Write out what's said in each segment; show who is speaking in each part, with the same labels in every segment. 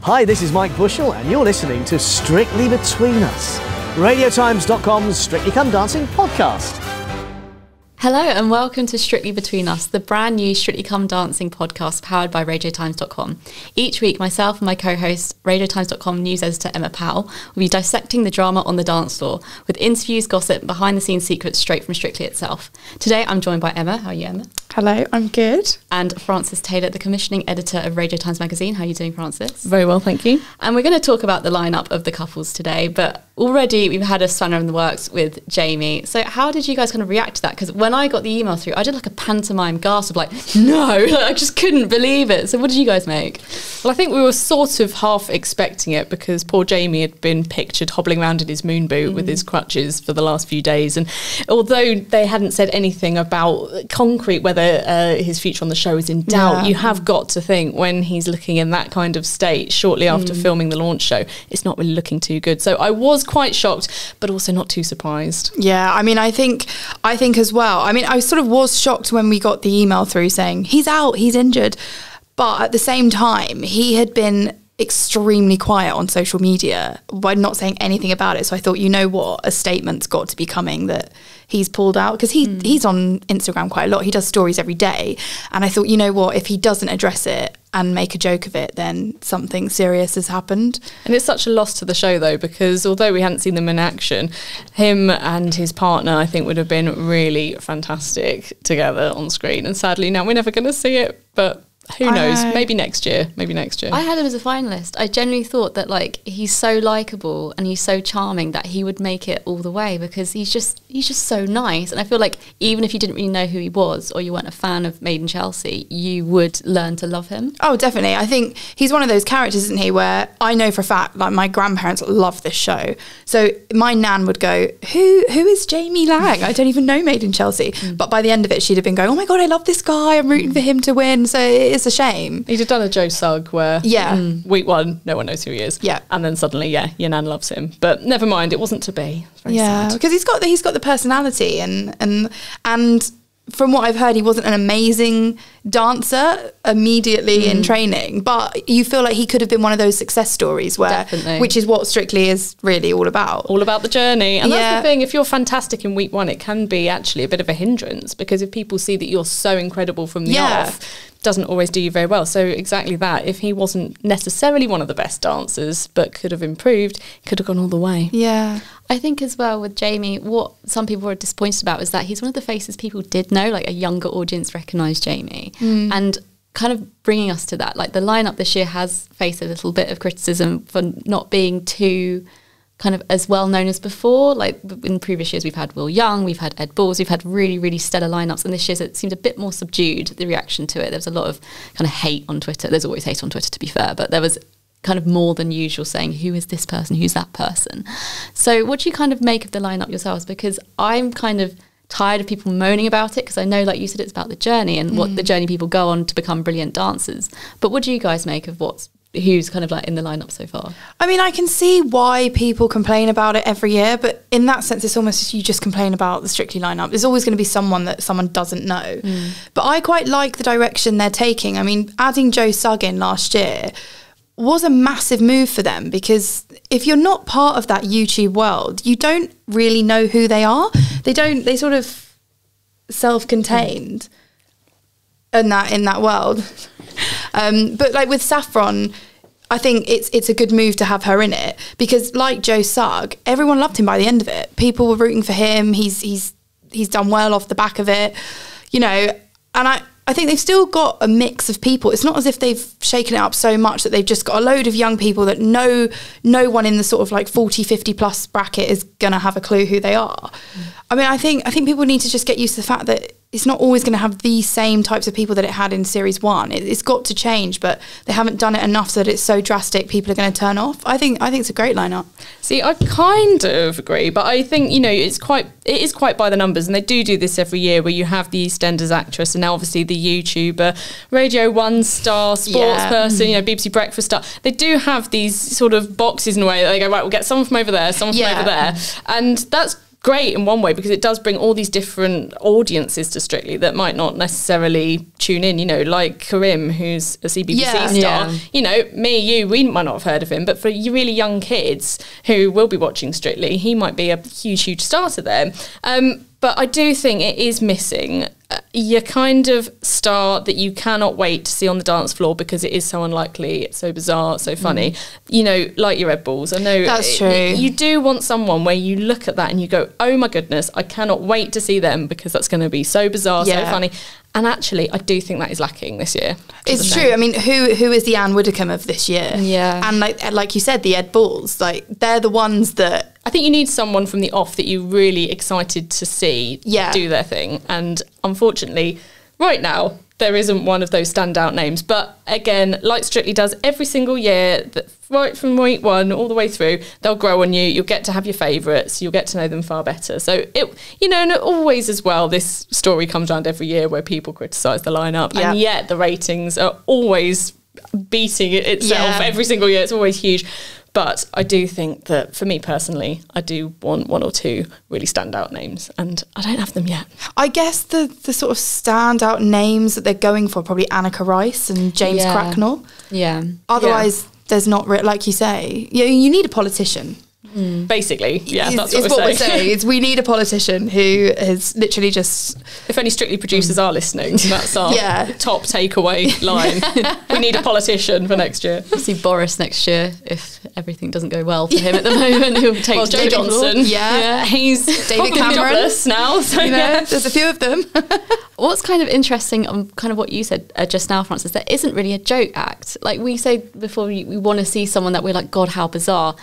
Speaker 1: Hi, this is Mike Bushell, and you're listening to Strictly Between Us, Radiotimes.com's Strictly Come Dancing podcast.
Speaker 2: Hello and welcome to Strictly Between Us, the brand new Strictly Come Dancing podcast powered by Radiotimes.com. Each week, myself and my co-host, Radiotimes.com news editor Emma Powell, will be dissecting the drama on the dance floor with interviews, gossip, and behind-the-scenes secrets straight from Strictly itself. Today, I'm joined by Emma. How are you, Emma?
Speaker 3: Hello, I'm good.
Speaker 2: And Frances Taylor, the commissioning editor of Radio Times magazine. How are you doing, Frances?
Speaker 3: Very well, thank you.
Speaker 2: And we're going to talk about the lineup of the couples today, but already we've had a spanner in the works with Jamie. So how did you guys kind of react to that? Because when I got the email through, I did like a pantomime gasp of like, no, I just couldn't believe it. So what did you guys make?
Speaker 3: Well, I think we were sort of half expecting it because poor Jamie had been pictured hobbling around in his moon boot with his crutches for the last few days. And although they hadn't said anything about concrete, whether his future on the show is in doubt, you have got to think when he's looking in that kind of state shortly after filming the launch show, it's not really looking too good. So I was quite shocked, but also not too surprised.
Speaker 4: Yeah, I mean, I think as well. I mean, I sort of was shocked when we got the email through saying he's out, he's injured. But at the same time, he had been extremely quiet on social media by not saying anything about it. So I thought, you know what, a statement's got to be coming that he's pulled out, because he's on Instagram quite a lot. He does stories every day. And I thought, you know what, if he doesn't address it and make a joke of it, then something serious has happened.
Speaker 3: And it's such a loss to the show, though, because although we hadn't seen them in action, him and his partner, I think, would have been really fantastic together on screen. And sadly, now we're never going to see it, but who knows? Maybe next year. I
Speaker 2: had him as a finalist. I genuinely thought that like he's so likeable and he's so charming that he would make it all the way, because he's just so nice. And I feel like even if you didn't really know who he was or you weren't a fan of Made in Chelsea, you would learn to love him.
Speaker 4: Oh, definitely. I think he's one of those characters, isn't he, where I know for a fact, like, my grandparents love this show. So my nan would go, who is Jamie Laing? I don't even know Made in Chelsea. But by the end of it, she'd have been going, oh my God, I love this guy. I'm rooting for him to win. So it's a shame.
Speaker 3: He'd have done a Joe Sugg where week one, no one knows who he is.
Speaker 4: Yeah.
Speaker 3: And then suddenly, your nan loves him. But never mind, it wasn't to be. It's very sad.
Speaker 4: Because he's got the personality and from what I've heard, he wasn't an amazing dancer immediately in training, but you feel like he could have been one of those success stories which is what Strictly is really all about.
Speaker 3: All about the journey. And that's the thing, if you're fantastic in week one, it can be actually a bit of a hindrance, because if people see that you're so incredible from the off, doesn't always do you very well. So exactly that. If he wasn't necessarily one of the best dancers, but could have improved, could have gone all the way.
Speaker 4: Yeah.
Speaker 2: I think as well with Jamie, what some people were disappointed about was that he's one of the faces people did know, like a younger audience recognised Jamie. And kind of bringing us to that, like the lineup this year has faced a little bit of criticism for not being too kind of as well known as before. Like in previous years, we've had Will Young, we've had Ed Balls, we've had really, really stellar lineups. And this year it seemed a bit more subdued, the reaction to it. There was a lot of kind of hate on Twitter. There's always hate on Twitter, to be fair, but there was kind of more than usual saying, who is this person? Who's that person? So what do you kind of make of the lineup yourselves? Because I'm kind of tired of people moaning about it, because I know, like you said, it's about the journey and what the journey people go on to become brilliant dancers. But what do you guys make of who's kind of like in the lineup so far?
Speaker 4: I mean, I can see why people complain about it every year, but in that sense, it's almost you just complain about the Strictly lineup. There's always going to be someone that someone doesn't know. But I quite like the direction they're taking. I mean, adding Joe Sugg in last year was a massive move for them, because if you're not part of that YouTube world, you don't really know who they are. They sort of self-contained in that world. But like with Saffron, I think it's a good move to have her in it, because like Joe Sugg, everyone loved him by the end of it. People were rooting for him. He's done well off the back of it, you know. And I think they've still got a mix of people. It's not as if they've shaken it up so much that they've just got a load of young people that no one in the sort of like 40, 50 plus bracket is going to have a clue who they are. I mean, I think people need to just get used to the fact that it's not always going to have the same types of people that it had in Series 1. It's got to change, but they haven't done it enough so that it's so drastic people are going to turn off. I think it's a great lineup.
Speaker 3: See, I kind of agree, but I think, you know, it is quite by the numbers, and they do this every year, where you have the EastEnders actress and now obviously the YouTuber, Radio 1 star, sports person, you know, BBC Breakfast star. They do have these sort of boxes in a way that they go, right, we'll get someone from over there, someone from over there. And that's great in one way because it does bring all these different audiences to Strictly that might not necessarily tune in, you know, like Karim, who's a CBBC star.
Speaker 2: Yeah.
Speaker 3: You know, we might not have heard of him, but for you really young kids who will be watching Strictly, he might be a huge star to them. But I do think it is missing your kind of star that you cannot wait to see on the dance floor because it is so unlikely, it's so bizarre, so funny. You know, like your Red Bulls. I know
Speaker 4: that's true.
Speaker 3: You do want someone where you look at that and you go, oh my goodness, I cannot wait to see them because that's going to be so bizarre, so funny. And actually, I do think that is lacking this year.
Speaker 4: It's true. I mean, who is the Anne Widdecombe of this year?
Speaker 2: Yeah.
Speaker 4: And like you said, the Ed Bulls, like they're the ones that...
Speaker 3: I think you need someone from the off that you're really excited to see do their thing. And unfortunately, right now, there isn't one of those standout names. But again, like Strictly does every single year, right from week one all the way through, they'll grow on you. You'll get to have your favourites. You'll get to know them far better. So, and always as well, this story comes around every year where people criticise the lineup. Yeah. And yet the ratings are always beating itself every single year. It's always huge. But I do think that, for me personally, I do want one or two really standout names, and I don't have them yet.
Speaker 4: I guess the sort of standout names that they're going for, probably Annika Rice and James Cracknell.
Speaker 2: Yeah.
Speaker 4: Otherwise, there's not, like you say, you need a politician.
Speaker 3: Basically, that's
Speaker 4: what we're saying. It's we need a politician who is literally just...
Speaker 3: If any Strictly producers are listening, that's our top takeaway line. We need a politician for next year.
Speaker 2: We'll see Boris next year if everything doesn't go well for him at the moment. He'll take
Speaker 3: Joe Johnson. He's
Speaker 4: David Cameron
Speaker 3: jobless now. So
Speaker 4: there's a few of them.
Speaker 2: What's kind of interesting on kind of what you said just now, Francis, there isn't really a joke act. Like we say before, we want to see someone that we're like, God, how bizarre.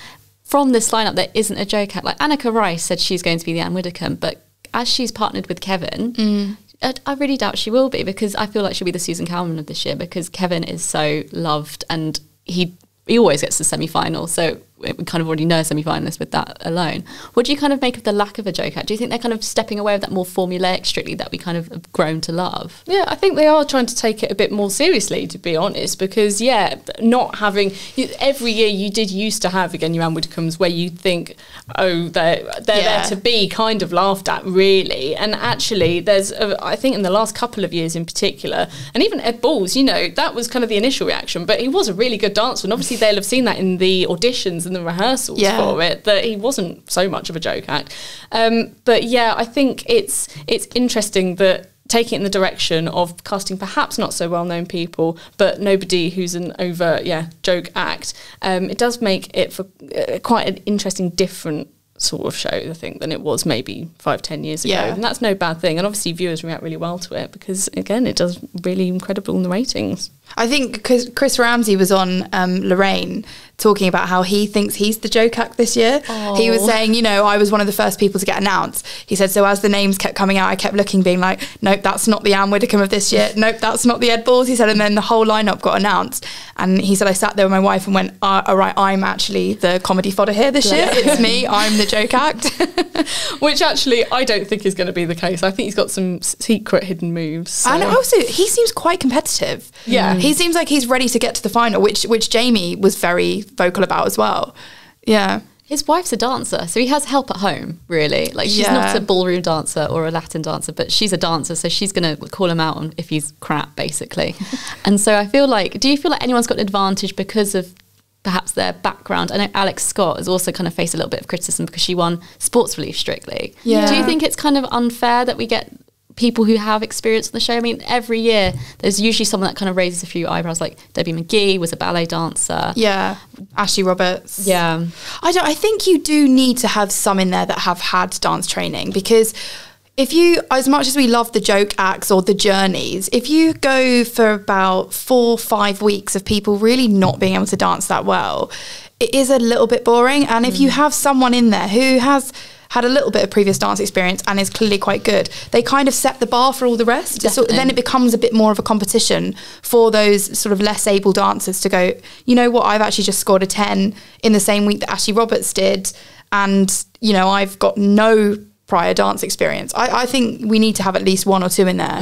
Speaker 2: From this lineup, there isn't a joke act. Like Annika Rice said she's going to be the Anne Widdecombe, but as she's partnered with Kevin, I really doubt she will be, because I feel like she'll be the Susan Calman of this year, because Kevin is so loved and he always gets to the semi-final, so we kind of already know a semi-finalist with that alone. What do you kind of make of the lack of a joke act? Do you think they're kind of stepping away with that more formulaic Strictly that we kind of have grown to love?
Speaker 3: Yeah, I think they are trying to take it a bit more seriously, to be honest, because, not having... Every year you did used to have, again, your Anne Widdecombe's where you think, oh, they're there to be kind of laughed at, really. And actually, there's, I think in the last couple of years in particular, and even Ed Balls, that was kind of the initial reaction, but he was a really good dancer, and obviously they'll have seen that in the auditions and the rehearsals for it, that he wasn't so much of a joke act. But I think it's interesting that taking it in the direction of casting perhaps not so well-known people, but nobody who's an overt joke act, it does make it for quite an interesting, different sort of show, I think, than it was maybe 5-10 years ago. And that's no bad thing, and obviously viewers react really well to it because, again, it does really incredible in the ratings.
Speaker 4: I think Chris Ramsey was on Lorraine talking about how he thinks he's the joke act this year. He was saying, I was one of the first people to get announced. He said, so as the names kept coming out, I kept looking, being like, nope, that's not the Anne Widdecombe of this year. Nope, that's not the Ed Balls. He said, and then the whole lineup got announced. And he said, I sat there with my wife and went, all right, I'm actually the comedy fodder here this year. It's me. I'm the joke act.
Speaker 3: Which actually I don't think is going to be the case. I think he's got some secret hidden moves. So.
Speaker 4: And also, he seems quite competitive.
Speaker 3: Yeah.
Speaker 4: He seems like he's ready to get to the final, which Jamie was very vocal about as well. Yeah.
Speaker 2: His wife's a dancer, so he has help at home, really. Like, she's not a ballroom dancer or a Latin dancer, but she's a dancer, so she's going to call him out on if he's crap, basically. And so I feel like, do you feel like anyone's got an advantage because of perhaps their background? I know Alex Scott has also kind of faced a little bit of criticism because she won Sports Relief Strictly. Yeah. Do you think it's kind of unfair that we get people who have experience on the show? I mean, every year there's usually someone that kind of raises a few eyebrows, like Debbie McGee was a ballet dancer.
Speaker 4: Yeah. Ashley Roberts.
Speaker 2: Yeah.
Speaker 4: I think you do need to have some in there that have had dance training, because if you, as much as we love the joke acts or the journeys, if you go for about 4-5 weeks of people really not being able to dance that well, it is a little bit boring. And if you have someone in there who has had a little bit of previous dance experience and is clearly quite good, they kind of set the bar for all the rest. So then it becomes a bit more of a competition for those sort of less able dancers to go, you know what, I've actually just scored a 10 in the same week that Ashley Roberts did, and I've got no prior dance experience. I think we need to have at least one or two in there.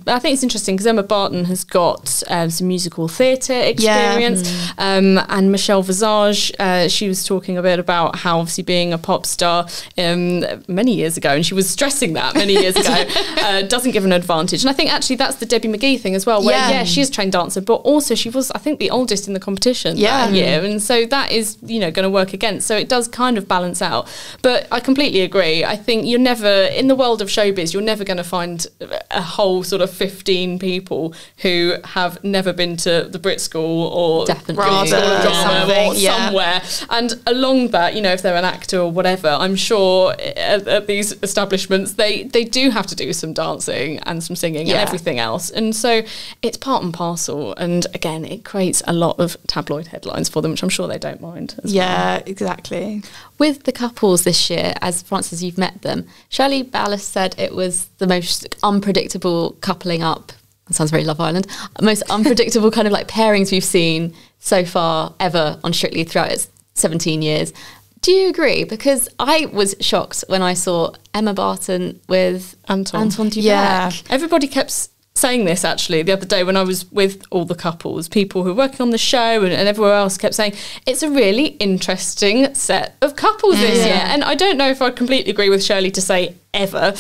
Speaker 3: I think it's interesting because Emma Barton has got some musical theatre experience, and Michelle Visage, she was talking a bit about how obviously being a pop star many years ago, and she was stressing that many years ago, doesn't give an advantage. And I think actually that's the Debbie McGee thing as well, where she is a trained dancer, but also she was, I think, the oldest in the competition that year, and so that is, you know, going to work against. So it does kind of balance out. But I completely agree. I think you're never, in the world of showbiz, you're never going to find a whole sort of 15 people who have never been to the Brit School or
Speaker 2: Definitely.
Speaker 3: drama or somewhere. And along that, you know, if they're an actor or whatever, I'm sure at these establishments, they do have to do some dancing and some singing and everything else. And so it's part and parcel. And again, it creates a lot of tabloid headlines for them, which I'm sure they don't mind as well.
Speaker 4: Exactly.
Speaker 2: With the couples this year, as Frances, you've met them, Shirley Ballas said it was the most unpredictable coupling up. It sounds very Love Island. Most unpredictable kind of like pairings we've seen so far ever on Strictly throughout its 17 years. Do you agree? Because I was shocked when I saw Emma Barton with Anton Dubek.
Speaker 3: Yeah. Everybody kept saying this actually the other day when I was with all the couples, people who were working on the show and everywhere else kept saying it's a really interesting set of couples this year. And I don't know if I completely agree with Shirley to say ever,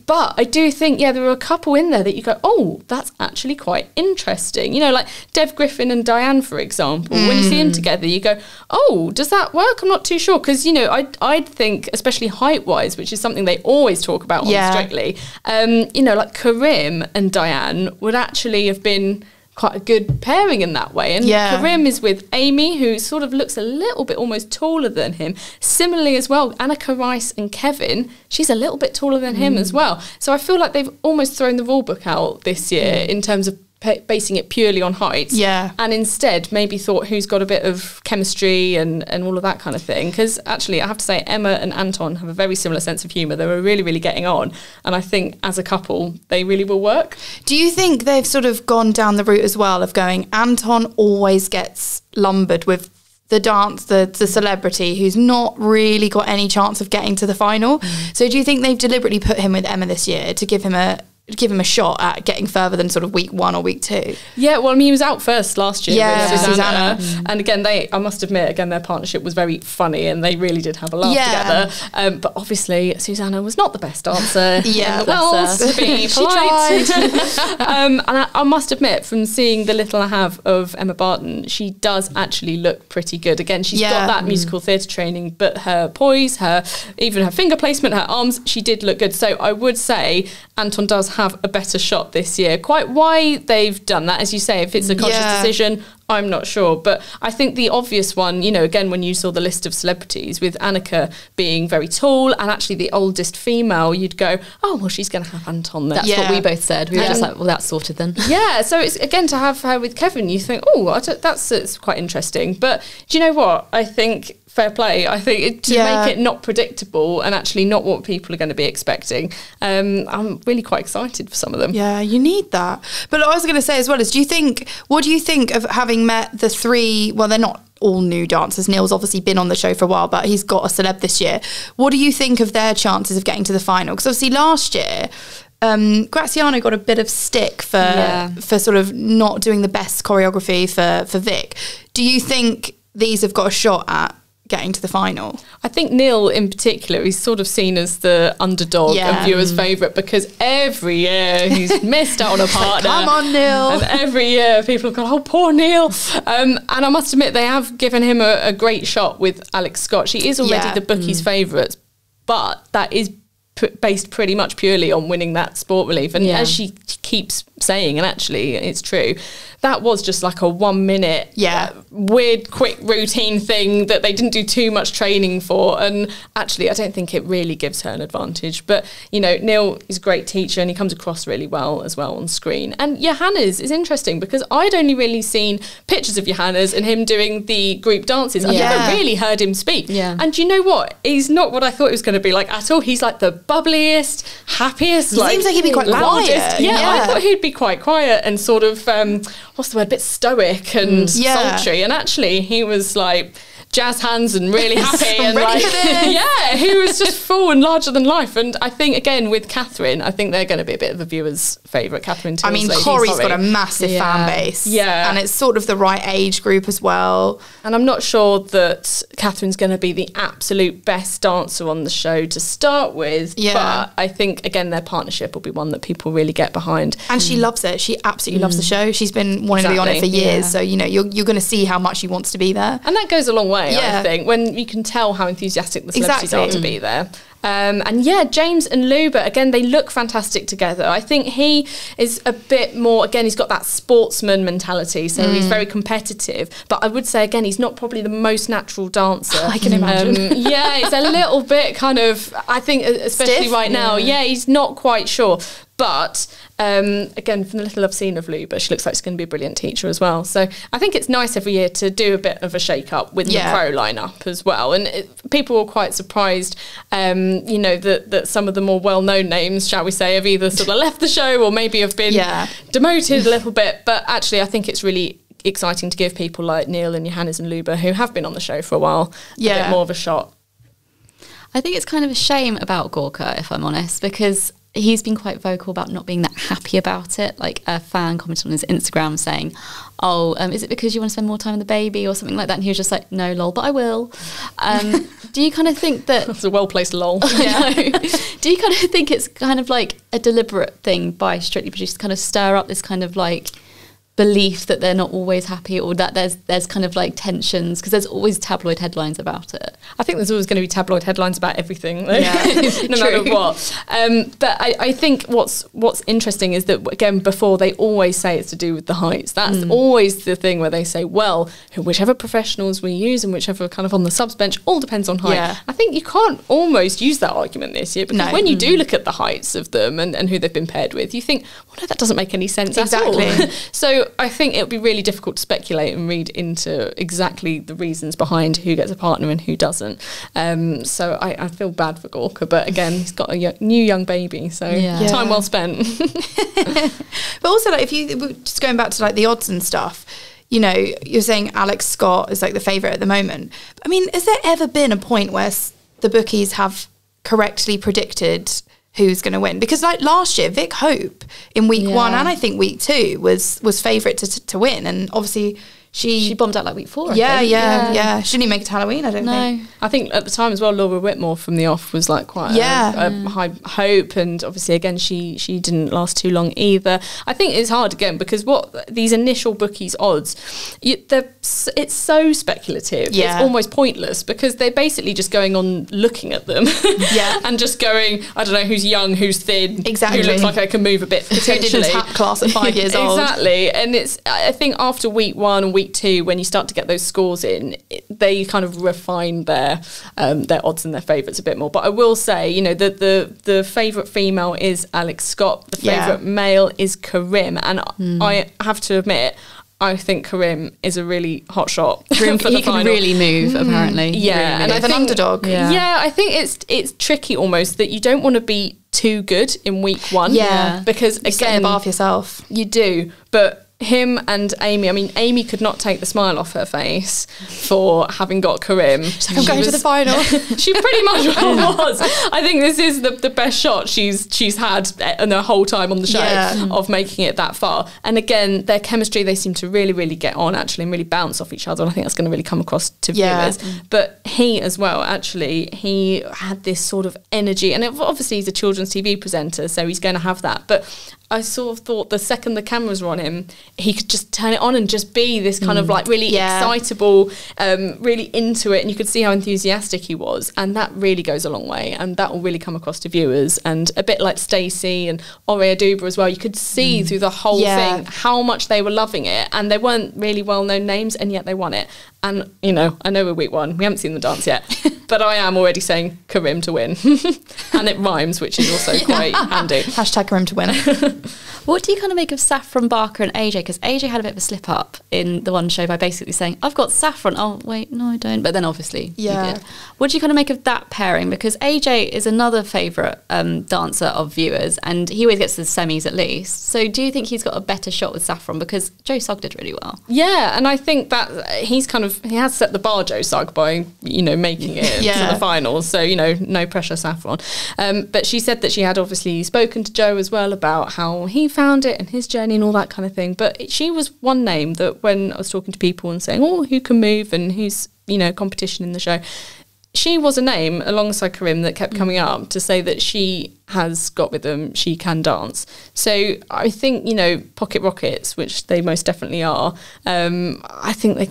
Speaker 3: but I do think there were a couple in there that you go, oh, that's actually quite interesting, you know, like Dev Griffin and Diane, for example. When you see them together you go, oh, does that work? I'm not too sure, because, you know, I'd think, especially height wise, which is something they always talk about on Strictly, you know, like Karim and Diane would actually have been quite a good pairing in that way. And Karim is with Amy, who sort of looks a little bit almost taller than him. Similarly as well, Annika Rice and Kevin, she's a little bit taller than him as well. So I feel like they've almost thrown the rule book out this year in terms of basing it purely on height, and instead maybe thought who's got a bit of chemistry and all of that kind of thing. Because actually I have to say Emma and Anton have a very similar sense of humour. They were really, really getting on, and I think as a couple they really will work.
Speaker 4: Do you think they've sort of gone down the route as well of going, Anton always gets lumbered with the dance, the celebrity who's not really got any chance of getting to the final? So do you think they've deliberately put him with Emma this year to give him a shot at getting further than sort of week 1 or week 2?
Speaker 3: Yeah, well, I mean, he was out first last year with
Speaker 4: Susanna.
Speaker 3: And again, I must admit, their partnership was very funny and they really did have a laugh together. But obviously, Susanna was not the best dancer. To be polite. And I must admit, from seeing the little I have of Emma Barton, she does actually look pretty good. Again, she's got that musical theatre training, but her poise, even her finger placement, her arms, she did look good. So I would say Anton does have a better shot this year. Quite why they've done that, as you say, if it's a conscious decision, I'm not sure. But I think the obvious one, you know, again, when you saw the list of celebrities with Annika being very tall and actually the oldest female, you'd go, oh, well, she's going to have Anton there.
Speaker 2: That's what we both said. We were just like, well, that's sorted then.
Speaker 3: Yeah, so it's, again, to have her with Kevin, you think, oh, it's quite interesting. But do you know what? I think fair play. I think to make it not predictable and actually not what people are going to be expecting, I'm really quite excited for some of them.
Speaker 4: Yeah, you need that. But what I was going to say as well is, what do you think of having met the 3, well, they're not all new dancers. Neil's obviously been on the show for a while, but he's got a celeb this year. What do you think of their chances of getting to the final? Because obviously last year, Graziano got a bit of stick for sort of not doing the best choreography for Vic. Do you think these have got a shot at getting to the final?
Speaker 3: I think Neil in particular, he's sort of seen as the underdog and viewers' favourite, because every year he's missed out on a partner.
Speaker 4: Come on, Neil.
Speaker 3: And every year people have gone, oh, poor Neil. And I must admit, they have given him a great shot with Alex Scott. She is already the bookies' favourites, but that is based pretty much purely on winning that sport relief. And as she keeps saying, and actually it's true, that was just like a 1 minute weird quick routine thing that they didn't do too much training for, and actually I don't think it really gives her an advantage. But you know, Neil is a great teacher and he comes across really well as well on screen. And Johannes is interesting because I'd only really seen pictures of Johannes and him doing the group dances. I've never really heard him speak. And you know what, he's not what I thought he was going to be like at all. He's like the bubbliest, happiest,
Speaker 4: he seems like he'd be quite quiet.
Speaker 3: I thought he'd be quite quiet and sort of what's the word, a bit stoic and sultry. And actually he was like jazz hands and really happy and
Speaker 4: ready for this.
Speaker 3: yeah, he was just full and larger than life. And I think again with Catherine, I think they're going to be a bit of a viewer's favourite. Catherine Tilsley.
Speaker 4: I mean, Corrie's got a massive fan base, and it's sort of the right age group as well.
Speaker 3: And I'm not sure that Catherine's going to be the absolute best dancer on the show to start with, but I think again their partnership will be one that people really get behind.
Speaker 4: And she loves it. She absolutely loves the show. She's been wanting to be on it for years, so you know you're going to see how much she wants to be there,
Speaker 3: and that goes a long way. I think when you can tell how enthusiastic the celebrities are to be there. And yeah, James and Luba, again, they look fantastic together. I think he is a bit more, again, he's got that sportsman mentality, so he's very competitive. But I would say, again, he's not probably the most natural dancer.
Speaker 4: I can imagine.
Speaker 3: Yeah, he's a little bit kind of, I think, especially
Speaker 4: stiff?
Speaker 3: right now, he's not quite sure. But again, from the little I've seen of Luba, she looks like she's going to be a brilliant teacher as well. So I think it's nice every year to do a bit of a shake-up with the pro lineup as well. And people were quite surprised, you know, that some of the more well-known names, shall we say, have either sort of left the show or maybe have been demoted a little bit. But actually, I think it's really exciting to give people like Neil and Johannes and Luba, who have been on the show for a while, a bit more of a shot.
Speaker 2: I think it's kind of a shame about Gawker, if I'm honest, because he's been quite vocal about not being that happy about it. Like a fan commented on his Instagram saying, is it because you want to spend more time with the baby or something like that? And he was just like, no, lol, but I will. Do you kind of think that...
Speaker 3: That's a well-placed lol.
Speaker 2: Do you kind of think it's kind of like a deliberate thing by Strictly Produced to kind of stir up this kind of like belief that they're not always happy, or that there's kind of like tensions, because there's always tabloid headlines about it?
Speaker 3: I think there's always going to be tabloid headlines about everything, no matter what. But I think what's interesting is that, again, before they always say it's to do with the heights. That's always the thing where they say, well, whichever professionals we use and whichever kind of on the subs bench, all depends on height. I think you can't almost use that argument this year, because when you do look at the heights of them and who they've been paired with, you think, well, no, that doesn't make any sense at all. So I think it would be really difficult to speculate and read into exactly the reasons behind who gets a partner and who doesn't. So I feel bad for Gawker, but again, he's got a new young baby, so time well spent.
Speaker 4: But also, like, if you just going back to like the odds and stuff, you know, you're saying Alex Scott is like the favourite at the moment. I mean, has there ever been a point where the bookies have correctly predicted who's going to win? Because like last year, Vic Hope in week 1 and I think week 2 was favourite to win, and obviously she
Speaker 2: bombed out like week 4.
Speaker 4: Yeah. She didn't even make it to Halloween, I don't think.
Speaker 3: I think at the time as well, Laura Whitmore from The Off was like quite a high hope, and obviously again she didn't last too long either. I think it's hard again because what these initial bookies odds, it's so speculative. It's almost pointless because they're basically just going on looking at them and just going, I don't know who's young, who's thin, who looks like I can move a bit potentially.
Speaker 4: Who did tap class at 5 years old.
Speaker 3: Exactly. And it's, I think after week 1 and week 2, when you start to get those scores in, they kind of refine their odds and their favourites a bit more. But I will say, you know, the favourite female is Alex Scott. The favourite male is Karim. And I have to admit, I think Karim is a really hot shot.
Speaker 2: He can really move, apparently.
Speaker 3: Yeah,
Speaker 4: and I think an underdog.
Speaker 3: Yeah, I think it's tricky almost that you don't want to be too good in week 1.
Speaker 4: Yeah,
Speaker 3: because
Speaker 4: you set the bar for yourself.
Speaker 3: You do, but him and Amy, I mean, Amy could not take the smile off her face for having got Karim.
Speaker 4: She's like, I'm going to the final.
Speaker 3: She pretty much was. I think this is the best shot she's had in her whole time on the show of making it that far. And again, their chemistry, they seem to really, really get on actually and really bounce off each other. And I think that's going to really come across to viewers. But he as well, actually, he had this sort of energy. And obviously he's a children's TV presenter, so he's going to have that. But I sort of thought the second the cameras were on him, he could just turn it on and just be this kind of like really excitable, really into it, and you could see how enthusiastic he was, and that really goes a long way, and that will really come across to viewers. And a bit like Stacey and Ore Aduba as well, you could see through the whole thing how much they were loving it, and they weren't really well-known names, and yet they won it. And, you know, I know we're week 1, we haven't seen the dance yet, but I am already saying Karim to win. And it rhymes, which is also quite handy.
Speaker 4: Hashtag Karim to win.
Speaker 2: What do you kind of make of Saffron, Barker and AJ? Because AJ had a bit of a slip up in the one show by basically saying, I've got Saffron. Oh, wait, no, I don't. But then obviously you did. What do you kind of make of that pairing? Because AJ is another favourite dancer of viewers, and he always gets to the semis at least. So do you think he's got a better shot with Saffron? Because Joe Sugg did really well.
Speaker 3: Yeah, and I think that he's kind of he has set the bar, Joe Sugg, by, you know, making it to the finals. So, you know, no pressure, Saffron. But she said that she had obviously spoken to Joe as well about how he found it and his journey and all that kind of thing. But she was one name that when I was talking to people and saying, oh, who can move and who's, you know, competition in the show, she was a name alongside Karim that kept coming up to say that she has got rhythm, she can dance. So I think, you know, Pocket Rockets, which they most definitely are, I think they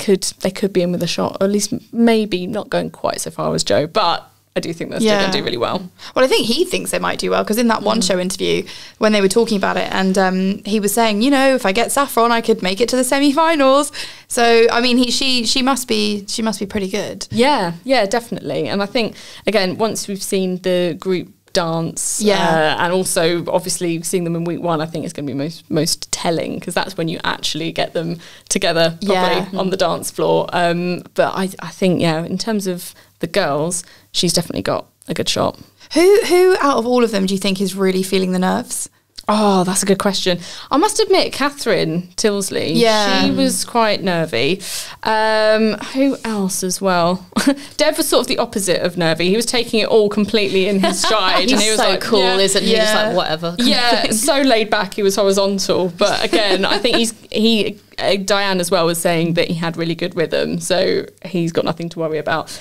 Speaker 3: could be in with a shot, or at least maybe not going quite so far as Joe, but I do think they're still going to do really well.
Speaker 4: Well, I think he thinks they might do well, because in that one show interview when they were talking about it, and he was saying, you know, if I get Saffron, I could make it to the semi-finals. So I mean, she must be pretty good.
Speaker 3: Yeah, definitely. And I think, again, once we've seen the group dance, and also obviously seeing them in week one, I think it's going to be most telling, because that's when you actually get them together properly on the dance floor. But I think, in terms of the girls, she's definitely got a good shot.
Speaker 4: Who out of all of them do you think is really feeling the nerves?
Speaker 3: Oh, that's a good question. I must admit, Catherine Tilsley, she was quite nervy. Who else as well? Dev was sort of the opposite of nervy. He was taking it all completely in his stride.
Speaker 2: He's
Speaker 3: and he was
Speaker 2: so
Speaker 3: like,
Speaker 2: cool, isn't he? Just like, whatever.
Speaker 3: Yeah, so laid back, he was horizontal. But again, I think Diane as well was saying that he had really good rhythm, so he's got nothing to worry about.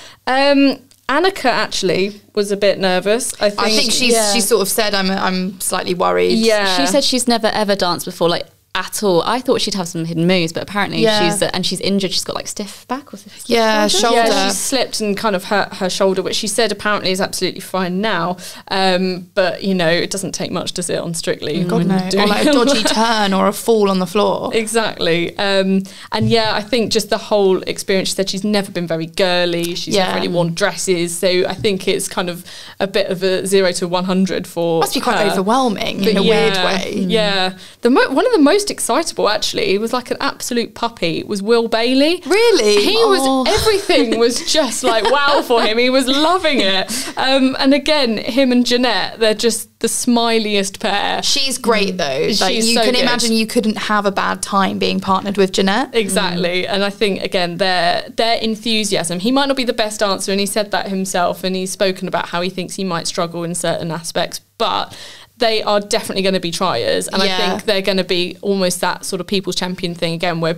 Speaker 3: Annika actually was a bit nervous. I think
Speaker 4: she sort of said, I'm slightly worried.
Speaker 3: Yeah.
Speaker 2: She said she's never ever danced before, like, at all. I thought she'd have some hidden moves, but apparently she's injured. She's got like stiff back or stiff
Speaker 4: shoulder.
Speaker 3: Yeah, she slipped and kind of hurt her shoulder, which she said apparently is absolutely fine now. But you know, it doesn't take much, does it, on Strictly?
Speaker 4: God no. Or like a dodgy turn or a fall on the floor.
Speaker 3: Exactly. And I think just the whole experience, she said she's never been very girly. She's never really worn dresses. So I think it's kind of a bit of a 0 to 100 for
Speaker 4: Must be quite overwhelming in a weird way.
Speaker 3: Yeah. One of the most excitable, actually, was like an absolute puppy, was Will Bailey.
Speaker 4: Really?
Speaker 3: He was, everything was just like wow for him. He was loving it. And again, him and Jeanette, they're just the smiliest pair.
Speaker 4: She's great though. Like,
Speaker 3: She's
Speaker 4: you
Speaker 3: so
Speaker 4: can
Speaker 3: good.
Speaker 4: imagine you couldn't have a bad time being partnered with Jeanette.
Speaker 3: Exactly. And I think, again, their enthusiasm. He might not be the best dancer, and he said that himself, and he's spoken about how he thinks he might struggle in certain aspects, but they are definitely going to be triers, and I think they're going to be almost that sort of people's champion thing again, where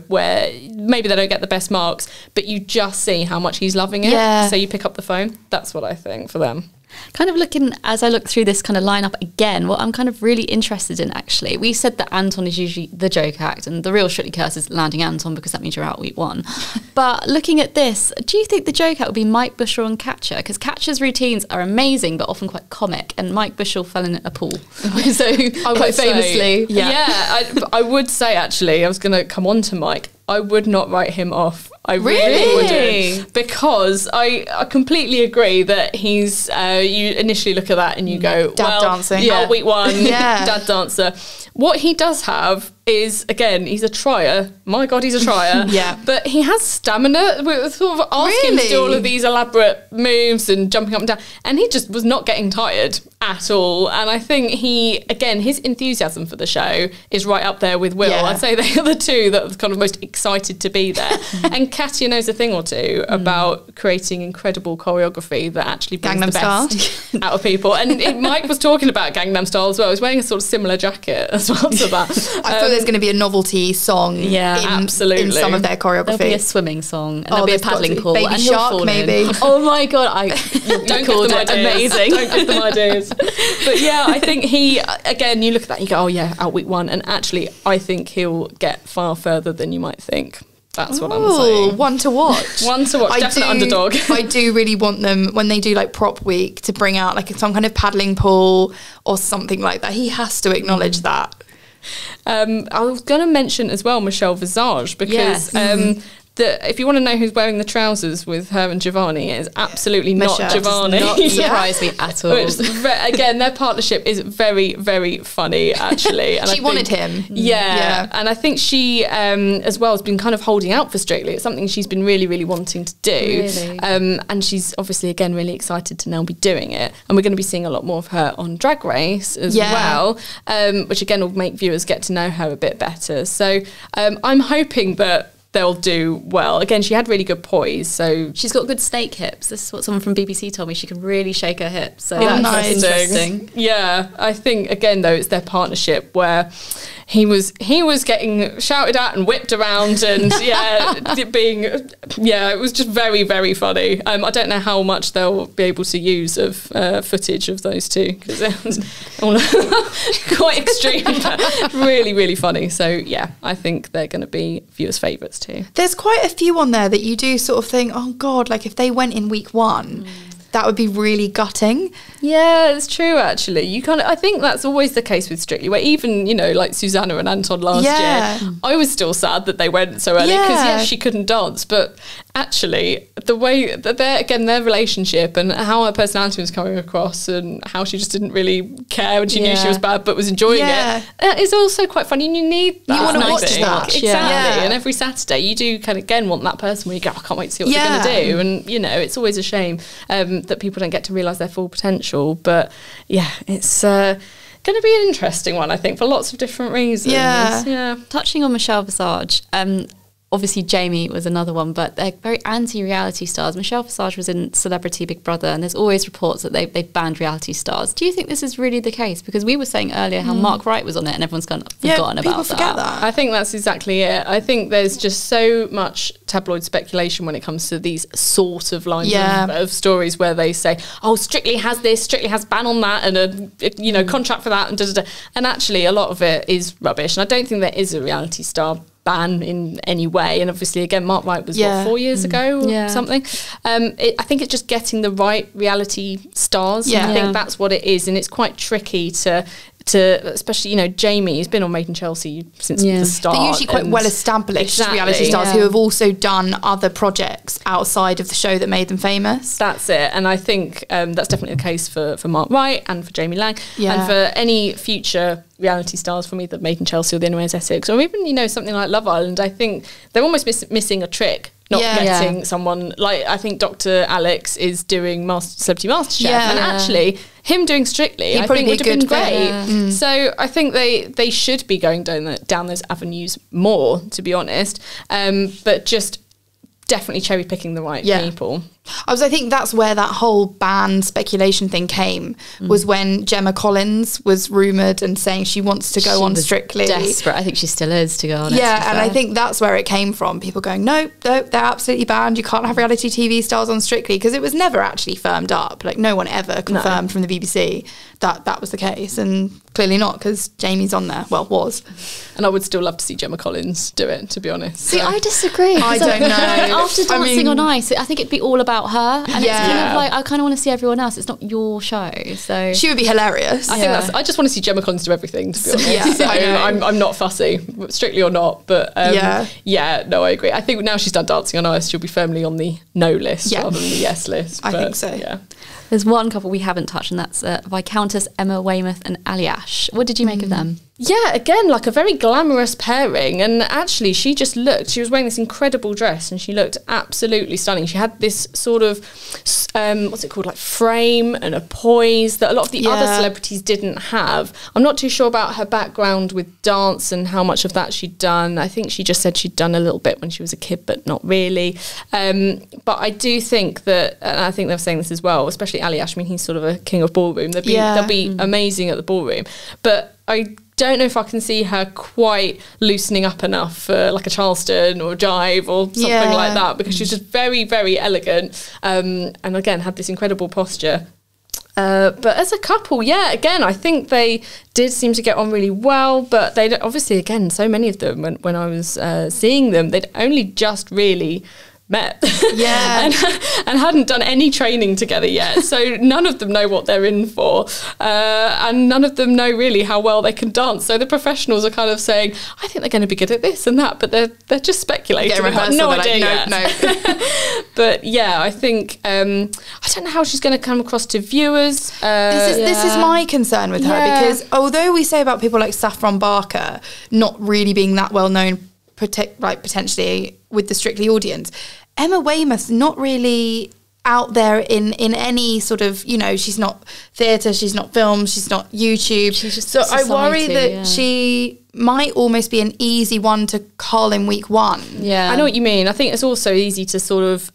Speaker 3: maybe they don't get the best marks, but you just see how much he's loving it, so you pick up the phone. That's what I think for them.
Speaker 2: Kind of looking, as I look through this kind of lineup again, what I'm kind of really interested in, actually, we said that Anton is usually the joke act, and the real Strictly curse is landing Anton, because that means you're out week one. But looking at this, do you think the joke act would be Mike Bushell and Katja? Because Katja's routines are amazing, but often quite comic, and Mike Bushell fell in a pool. So quite famously.
Speaker 3: I would say, actually, I was going to come on to Mike, I would not write him off. I really wouldn't, because I completely agree that he's, you initially look at that and you go,
Speaker 4: dad dancing.
Speaker 3: Yeah, week one, dad dancer. What he does have is, again, he's a trier. My God, he's a trier. But he has stamina. We were sort of asking him to do all of these elaborate moves and jumping up and down, and he just was not getting tired at all. And I think his enthusiasm for the show is right up there with Will. I'd say they are the two that are kind of most excited to be there. And Katja knows a thing or two about creating incredible choreography that actually brings
Speaker 4: Gangnam
Speaker 3: the best out of people. And Mike was talking about Gangnam Style as well. He was wearing a sort of similar jacket as well to that.
Speaker 4: I thought there's going to be a novelty song
Speaker 3: absolutely.
Speaker 4: in some of their choreography.
Speaker 2: There'll be a swimming song, and there'll be a paddling pool,
Speaker 4: Baby
Speaker 2: and
Speaker 4: Shark maybe.
Speaker 2: Oh my God,
Speaker 3: Don't give them ideas.
Speaker 2: Amazing.
Speaker 3: Don't give them ideas. But yeah, I think he, again, you look at that and you go, oh yeah, out week one, and actually I think he'll get far further than you might think. That's what I'm saying.
Speaker 4: One to watch.
Speaker 3: Definite underdog.
Speaker 4: I do really want them, when they do like prop week, to bring out like some kind of paddling pool or something like that. He has to acknowledge that.
Speaker 3: I was going to mention as well Michelle Visage, because if you want to know who's wearing the trousers with her and Giovanni, it is absolutely not Giovanni.
Speaker 2: Does not surprise me at all.
Speaker 3: Again, their partnership is very, very funny, actually. And
Speaker 4: she wanted him.
Speaker 3: Yeah. And I think she, as well, has been kind of holding out for Strictly. It's something she's been really, really wanting to do.
Speaker 2: Really?
Speaker 3: And she's obviously, again, really excited to now be doing it. And we're going to be seeing a lot more of her on Drag Race as well, which, again, will make viewers get to know her a bit better. So I'm hoping that they'll do well. Again, she had really good poise, so
Speaker 2: she's got good steak hips. This is what someone from BBC told me. She can really shake her hips. So
Speaker 3: that's
Speaker 4: nice.
Speaker 3: interesting. Yeah, I think again though it's their partnership where he was getting shouted at and whipped around and it was just very, very funny. I don't know how much they'll be able to use of footage of those two because it was all quite extreme, but really, really funny. So yeah, I think they're going to be viewers' favourites too.
Speaker 4: There's quite a few on there that you do sort of think, oh God, like if they went in week 1, that would be really gutting.
Speaker 3: Yeah, it's true actually. I think that's always the case with Strictly, where even, like Susanna and Anton last year, I was still sad that they went so early because she couldn't dance, but actually the way that their relationship and how her personality was coming across and how she just didn't really care when she knew she was bad but was enjoying it is also quite funny, and you need that.
Speaker 4: You want to watch that.
Speaker 3: Exactly. And every Saturday you do kind of again want that person where you go, I can't wait to see what they're going to do, and it's always a shame that people don't get to realise their full potential. But yeah, it's going to be an interesting one, I think, for lots of different reasons. Yeah.
Speaker 2: Touching on Michelle Visage, obviously Jamie was another one, but they're very anti-reality stars. Michelle Visage was in Celebrity Big Brother, and there's always reports that they've banned reality stars. Do you think this is really the case? Because we were saying earlier how Mark Wright was on it and everyone's kind of forgotten about that.
Speaker 4: Forget that.
Speaker 3: I think that's exactly it. I think there's just so much tabloid speculation when it comes to these sort of lines of stories where they say, oh, Strictly has this, Strictly has ban on that, and a contract for that, and da-da-da. And actually a lot of it is rubbish, and I don't think there is a reality star ban in any way. And obviously again, Mark Wright was 4 years ago or something. I think it's just getting the right reality stars. I think that's what it is, and it's quite tricky to especially Jamie has been on Made in Chelsea since the start.
Speaker 4: They're usually quite well established reality stars who have also done other projects outside of the show that made them famous.
Speaker 3: That's it, and I think that's definitely the case for Mark Wright and for Jamie Laing and for any future reality stars from either Made in Chelsea or The Inner Essex, or even something like Love Island. I think they're almost missing a trick. Not getting someone like, I think Dr. Alex is doing Celebrity MasterChef, and actually him doing Strictly, I think would have been great. So I think they should be going down those avenues more, to be honest, but just definitely cherry picking the right people.
Speaker 4: I think that's where that whole ban speculation thing came, was when Gemma Collins was rumoured and saying she wants to go on Strictly.
Speaker 2: Desperate. I think she still is to go on.
Speaker 4: Yeah, and I think that's where it came from. People going, no, they're absolutely banned. You can't have reality TV stars on Strictly, because it was never actually firmed up. Like, no one ever confirmed from the BBC that was the case, and clearly not, because Jamie's on there. Well, was.
Speaker 3: And I would still love to see Gemma Collins do it, to be honest.
Speaker 2: See, I disagree.
Speaker 4: I don't know.
Speaker 2: After Dancing on Ice, I think it'd be all about her, and it's kind of like, I kind of want to see everyone else. It's not your show, so
Speaker 4: she would be hilarious.
Speaker 3: I think I just want to see Gemma Collins do everything, to be honest. So I'm not fussy, Strictly or not, but I agree. I think now she's done Dancing on Ice, she'll be firmly on the no list rather than the yes list.
Speaker 4: I think so.
Speaker 3: Yeah.
Speaker 2: There's one couple we haven't touched, and that's Viscountess Emma Weymouth and Aliash. What did you make of them?
Speaker 3: Yeah, again, like a very glamorous pairing. And actually, she was wearing this incredible dress and she looked absolutely stunning. She had this sort of, what's it called, like frame and a poise that a lot of the other celebrities didn't have. I'm not too sure about her background with dance and how much of that she'd done. I think she just said she'd done a little bit when she was a kid, but not really. But I do think that, and I think they're saying this as well, especially Aliash, I mean, he's sort of a king of ballroom. They'll be amazing at the ballroom. But I don't know if I can see her quite loosening up enough for like a Charleston or a Jive or something like that, because she's just very, very elegant, and again had this incredible posture. But as a couple, again, I think they did seem to get on really well, but they obviously, again, so many of them, when I was seeing them, they'd only just really met and hadn't done any training together yet, so none of them know what they're in for, and none of them know really how well they can dance. So the professionals are kind of saying, I think they're going to be good at this and that, but they're just speculating. They've got no idea yet. But I think I don't know how she's going to come across to viewers.
Speaker 4: This is my concern with her, because although we say about people like Saffron Barker not really being that well known, potentially with the Strictly audience, Emma Weymouth's not really out there in any sort of, she's not theatre, she's not film, she's not YouTube.
Speaker 2: She's just
Speaker 4: so
Speaker 2: society,
Speaker 4: I worry that she might almost be an easy one to call in week one.
Speaker 3: Yeah, I know what you mean. I think it's also easy to sort of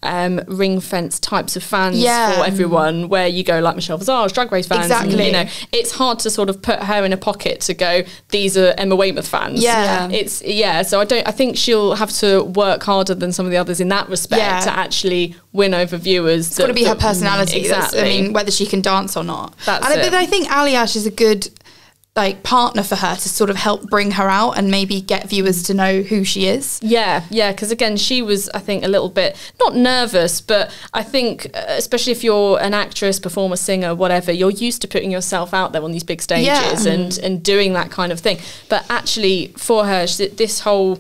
Speaker 3: ring fence types of fans for everyone, where you go like Michelle Visage, Drag Race fans.
Speaker 4: Exactly.
Speaker 3: And, you know, it's hard to sort of put her in a pocket to go, these are Emma Weymouth fans. So I think she'll have to work harder than some of the others in that respect to actually win over viewers.
Speaker 4: It's got to be her personality.
Speaker 3: Exactly.
Speaker 4: I mean, whether she can dance or not.
Speaker 3: But
Speaker 4: I think Aliash is a good partner for her to sort of help bring her out and maybe get viewers to know who she is.
Speaker 3: Yeah, because again, she was, I think, a little bit, not nervous, but I think, especially if you're an actress, performer, singer, whatever, you're used to putting yourself out there on these big stages and doing that kind of thing. But actually, for her, this whole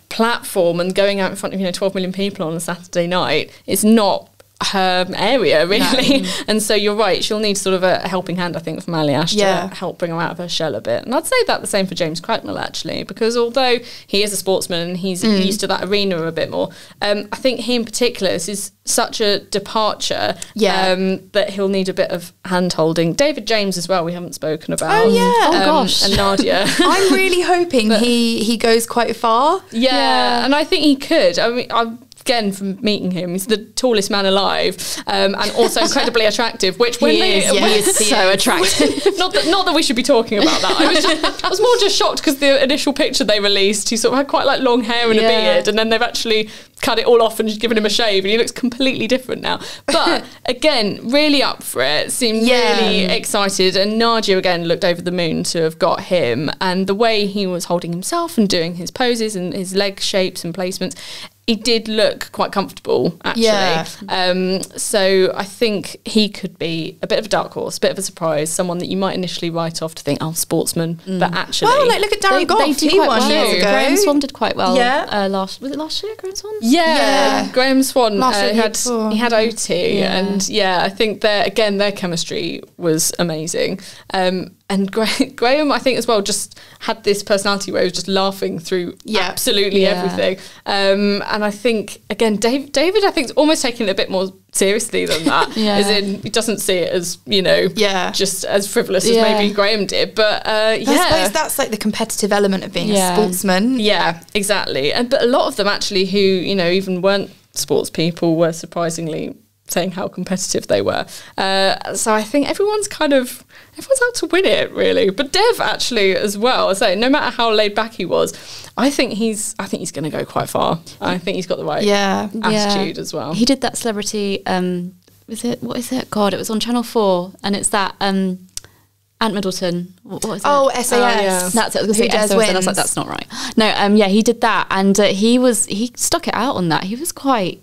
Speaker 3: platform and going out in front of 12 million people on a Saturday night is not her area really. And so you're right, she'll need sort of a helping hand, I think, from Aliash to help bring her out of her shell a bit. And I'd say that the same for James Cracknell, actually, because although he is a sportsman and he's used to that arena a bit more, I think he in particular, this is such a departure that he'll need a bit of hand holding. David James as well, we haven't spoken about. And Nadia.
Speaker 4: I'm really hoping he goes quite far.
Speaker 3: And I think he could. I mean, again, from meeting him, he's the tallest man alive, and also incredibly attractive. Which when he is so attractive. Not that we should be talking about that. I was more just shocked because the initial picture they released, he sort of had quite like long hair and a beard, and then they've actually cut it all off and just given him a shave, and he looks completely different now. But again, really up for it. Seemed really excited, and Nadia again looked over the moon to have got him, and the way he was holding himself and doing his poses and his leg shapes and placements. He did look quite comfortable, actually. So I think he could be a bit of a dark horse, a bit of a surprise, someone that you might initially write off to think, oh, sportsman. But actually...
Speaker 4: Well, look at Darren Goff.
Speaker 2: They did quite well. Graham Swan did quite well. Was it last year, Graham Swan?
Speaker 3: Yeah. Graham Swan he had OT.
Speaker 2: Yeah.
Speaker 3: And I think their chemistry was amazing. And Graham, I think as well, just had this personality where he was just laughing through absolutely everything. And I think, again, David, I think, is almost taking it a bit more seriously than that. As in, he doesn't see it as, just as frivolous as maybe Graham did. But, I
Speaker 4: suppose that's like the competitive element of being a sportsman.
Speaker 3: Yeah, exactly. But a lot of them, actually, who, even weren't sports people, were surprisingly saying how competitive they were. So I think everyone's out to win it, really. But Dev, actually, as well, I say, no matter how laid back he was, I think he's going to go quite far. I think he's got the right attitude as well.
Speaker 2: He did that celebrity, what is it? God, it was on Channel 4, and it's that Ant Middleton. What was it?
Speaker 4: Oh, SAS.
Speaker 2: That's it. I was going to say SAS, and I was like, that's not right. No, he did that, and he stuck it out on that. He was quite,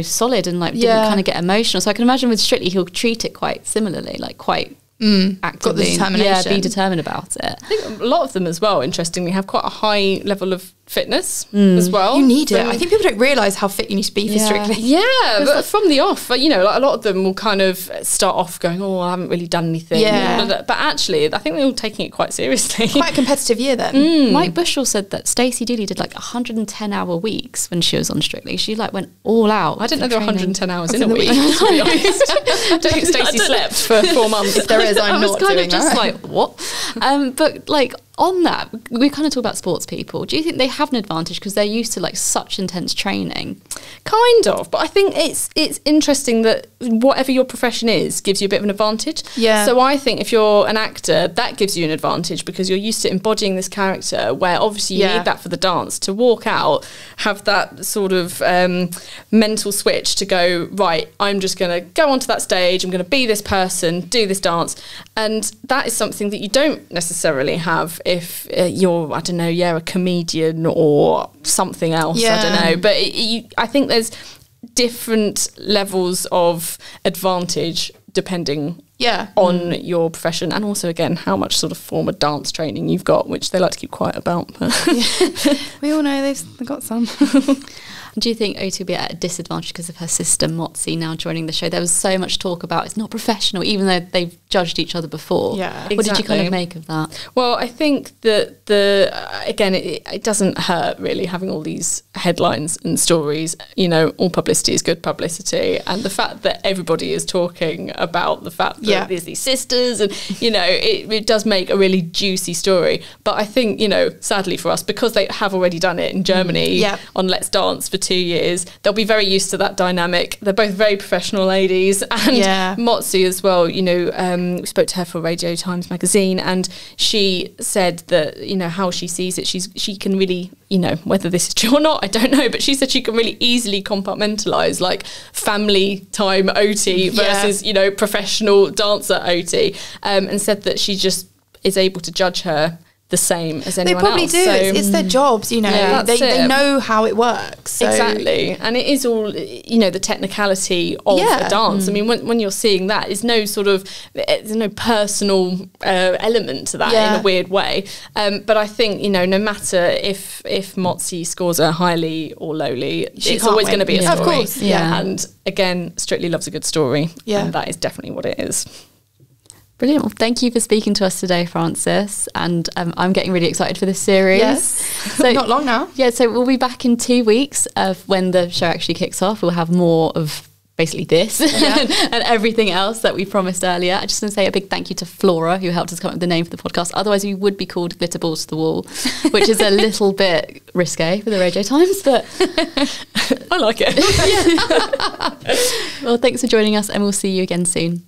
Speaker 2: solid and didn't kind of get emotional. So I can imagine with Strictly, he'll treat it quite similarly, like quite actively.
Speaker 4: Got the determination.
Speaker 2: Be determined about it.
Speaker 3: I think a lot of them as well, interestingly, have quite a high level of fitness as well.
Speaker 4: You need it. I think people don't realise how fit you need to be for Strictly.
Speaker 3: Yeah, but from the off, like a lot of them will kind of start off going, oh, I haven't really done anything.
Speaker 4: Yeah.
Speaker 3: But actually, I think they're all taking it quite seriously.
Speaker 4: Quite a competitive year then.
Speaker 2: Mike Bushell said that Stacey Dooley did like 110-hour weeks when she was on Strictly. She went all out.
Speaker 3: I didn't know there were 110 hours in a week, to be honest. I don't think Stacey slept for 4 months.
Speaker 4: If there is, I'm not doing that.
Speaker 2: I was kind of just like, what? But on that, we kind of talk about sports people. Do you think they have an advantage because they're used to such intense training?
Speaker 3: Kind of, but I think it's interesting that whatever your profession is gives you a bit of an advantage. Yeah. So I think if you're an actor, that gives you an advantage because you're used to embodying this character where obviously you need that for the dance. To walk out, have that sort of mental switch to go, right, I'm just going to go onto that stage, I'm going to be this person, do this dance. And that is something that you don't necessarily have if you're, I don't know, a comedian or something else, I don't know. But I think there's different levels of advantage depending on your profession and also, again, how much sort of former dance training you've got, which they like to keep quiet about.
Speaker 4: We all know they've got some.
Speaker 2: Do you think OT will be at a disadvantage because of her sister Motzi now joining the show? There was so much talk about it's not professional, even though they've judged each other before.
Speaker 4: Yeah,
Speaker 2: What did you kind of make of that?
Speaker 3: Well, I think that it doesn't hurt really having all these headlines and stories. You know, all publicity is good publicity, and the fact that everybody is talking about the fact that there's these sisters, and you know, it does make a really juicy story. But I think, you know, sadly for us, because they have already done it in Germany on Let's Dance for 2 years, they'll be very used to that dynamic. They're both very professional ladies, and Motzi as well. You know, we spoke to her for Radio Times magazine, and she said that, you know, how she sees it, she can really, you know, whether this is true or not, I don't know, but she said she can really easily compartmentalize like family time OT versus, you know, professional dancer OT, and said that she just is able to judge her the same as anyone else.
Speaker 4: They probably do. It's their jobs, you know. They know how it works. So.
Speaker 3: Exactly. And it is all, you know, the technicality of a dance. I mean, when you're seeing that, there's no personal element to that in a weird way. But I think, you know, no matter if Motzi scores her highly or lowly, it's always going to be a story.
Speaker 4: Of course.
Speaker 3: Yeah. And again, Strictly loves a good story. Yeah. And that is definitely what it is.
Speaker 2: Brilliant. Well, thank you for speaking to us today, Frances. And I'm getting really excited for this series.
Speaker 4: Yes. So, not long now.
Speaker 2: Yeah, so we'll be back in 2 weeks when the show actually kicks off. We'll have more of basically this and everything else that we promised earlier. I just want to say a big thank you to Flora, who helped us come up with the name for the podcast. Otherwise, we would be called Glitterball to the Wall, which is a little bit risque for the Radio Times, but
Speaker 3: I like it.
Speaker 2: Well, thanks for joining us, and we'll see you again soon.